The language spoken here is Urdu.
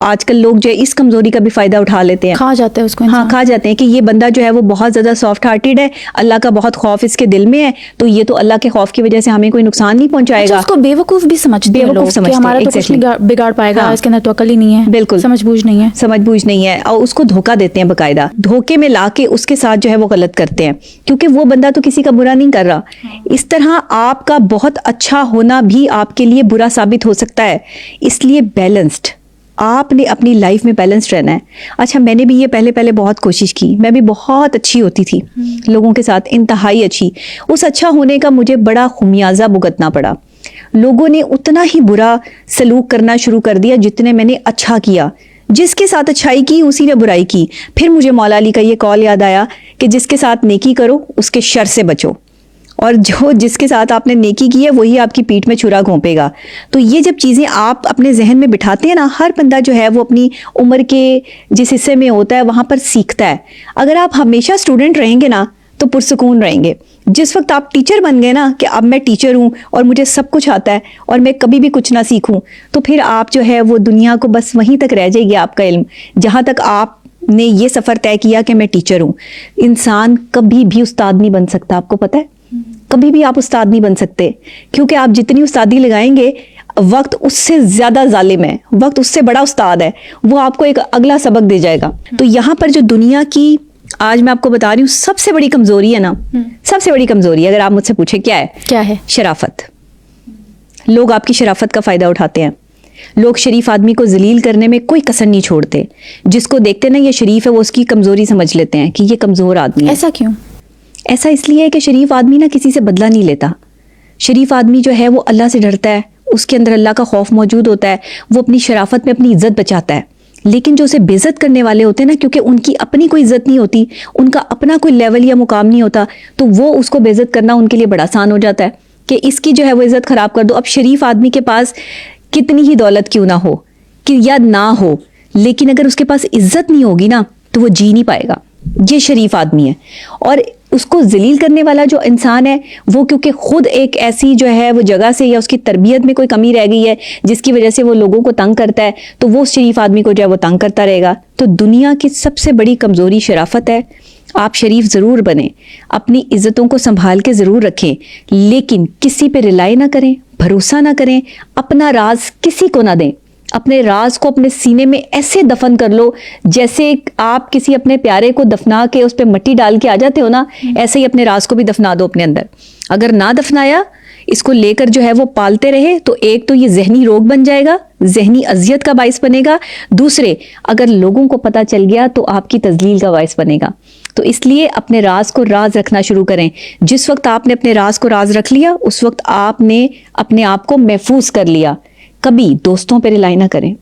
آج کل لوگ جو ہے اس کمزوری کا بھی فائدہ اٹھا لیتے ہیں، کھا جاتے ہیں اس کو ہاں انسان۔ کھا جاتے ہیں کہ یہ بندہ جو ہے وہ بہت زیادہ سافٹ ہارٹیڈ ہے، اللہ کا بہت خوف اس کے دل میں ہے، تو یہ تو اللہ کے خوف کی وجہ سے ہمیں کوئی نقصان نہیں پہنچائے اچھا، گا۔ اس کو بے وقوف بھی سمجھتے ہیں لوگ کہ ہمارا تو کچھ نہیں بگاڑ پائے گا، اس کے اندر تو عقل ہی نہیں ہے، بالکل سمجھ بوجھ نہیں ہے، سمجھ بوجھ نہیں ہے، اور اس کو دھوکہ دیتے ہیں، باقاعدہ دھوکے میں لا کے اس کے ساتھ جو ہے وہ غلط کرتے ہیں، کیونکہ وہ بندہ تو کسی کا برا نہیں کر رہا۔ اس طرح آپ کا بہت اچھا ہونا بھی آپ کے لیے برا ثابت ہو سکتا ہے، اس لیے بیلنسڈ آپ نے اپنی لائف میں بیلنس رہنا ہے۔ اچھا، میں نے بھی یہ پہلے بہت کوشش کی، میں بھی بہت اچھی ہوتی تھی لوگوں کے ساتھ، انتہائی اچھی۔ اس اچھا ہونے کا مجھے بڑا خمیازہ بھگتنا پڑا، لوگوں نے اتنا ہی برا سلوک کرنا شروع کر دیا جتنے میں نے اچھا کیا۔ جس کے ساتھ اچھائی کی اسی نے برائی کی۔ پھر مجھے مولا علی کا یہ قول یاد آیا کہ جس کے ساتھ نیکی کرو اس کے شر سے بچو، اور جس کے ساتھ آپ نے نیکی کی ہے وہی آپ کی پیٹھ میں چھرا گھونپے گا۔ تو یہ جب چیزیں آپ اپنے ذہن میں بٹھاتے ہیں نا، ہر بندہ جو ہے وہ اپنی عمر کے جس حصے میں ہوتا ہے وہاں پر سیکھتا ہے۔ اگر آپ ہمیشہ اسٹوڈنٹ رہیں گے نا تو پرسکون رہیں گے۔ جس وقت آپ ٹیچر بن گئے نا کہ اب میں ٹیچر ہوں اور مجھے سب کچھ آتا ہے اور میں کبھی بھی کچھ نہ سیکھوں، تو پھر آپ جو ہے وہ دنیا کو بس وہیں تک رہ جائے گی آپ کا علم، جہاں تک آپ نے یہ سفر طے کیا کہ میں ٹیچر ہوں۔ انسان کبھی بھی استاد نہیں بن سکتا، آپ کو پتہ ہے؟ کبھی بھی آپ استاد نہیں بن سکتے، کیونکہ آپ جتنی استادی لگائیں گے وقت اس سے زیادہ ظالم ہے، وقت اس سے بڑا استاد ہے، وہ آپ کو ایک اگلا سبق دے جائے گا۔ تو یہاں پر جو دنیا کی آج میں آپ کو بتا رہی ہوں سب سے بڑی کمزوری ہے نا، سب سے بڑی کمزوری اگر آپ مجھ سے پوچھیں کیا ہے؟ شرافت۔ لوگ آپ کی شرافت کا فائدہ اٹھاتے ہیں، لوگ شریف آدمی کو ذلیل کرنے میں کوئی کسر نہیں چھوڑتے۔ جس کو دیکھتے نا یہ شریف ہے وہ اس کی کمزوری سمجھ لیتے ہیں کہ یہ کمزور آدمی ہے۔ ایسا کیوں؟ ایسا اس لیے ہے کہ شریف آدمی نا کسی سے بدلہ نہیں لیتا۔ شریف آدمی جو ہے وہ اللہ سے ڈرتا ہے، اس کے اندر اللہ کا خوف موجود ہوتا ہے، وہ اپنی شرافت میں اپنی عزت بچاتا ہے۔ لیکن جو اسے بے عزت کرنے والے ہوتے ہیں نا، کیونکہ ان کی اپنی کوئی عزت نہیں ہوتی، ان کا اپنا کوئی لیول یا مقام نہیں ہوتا، تو وہ اس کو بے عزت کرنا ان کے لیے بڑا آسان ہو جاتا ہے کہ اس کی جو ہے وہ عزت خراب کر دو۔ اب شریف آدمی کے پاس کتنی ہی دولت کیوں نہ ہو کہ یا نہ ہو، لیکن اگر اس کے پاس عزت نہیں ہوگی نا تو وہ جی نہیں پائے گا۔ یہ شریف آدمی ہے۔ اور اس کو ذلیل کرنے والا جو انسان ہے وہ کیونکہ خود ایک ایسی جو ہے وہ جگہ سے یا اس کی تربیت میں کوئی کمی رہ گئی ہے جس کی وجہ سے وہ لوگوں کو تنگ کرتا ہے، تو وہ شریف آدمی کو جو ہے وہ تنگ کرتا رہے گا۔ تو دنیا کی سب سے بڑی کمزوری شرافت ہے۔ آپ شریف ضرور بنیں، اپنی عزتوں کو سنبھال کے ضرور رکھیں، لیکن کسی پہ رلائی نہ کریں، بھروسہ نہ کریں، اپنا راز کسی کو نہ دیں۔ اپنے راز کو اپنے سینے میں ایسے دفن کر لو جیسے آپ کسی اپنے پیارے کو دفنا کے اس پہ مٹی ڈال کے آ جاتے ہو نا، ایسے ہی اپنے راز کو بھی دفنا دو اپنے اندر۔ اگر نہ دفنایا، اس کو لے کر جو ہے وہ پالتے رہے تو ایک تو یہ ذہنی روگ بن جائے گا، ذہنی اذیت کا باعث بنے گا، دوسرے اگر لوگوں کو پتہ چل گیا تو آپ کی تذلیل کا باعث بنے گا۔ تو اس لیے اپنے راز کو راز رکھنا شروع کریں۔ جس وقت آپ نے اپنے راز کو راز رکھ لیا اس وقت آپ نے اپنے آپ کو محفوظ کر لیا۔ کبھی دوستوں پہ رلائی نہ کریں۔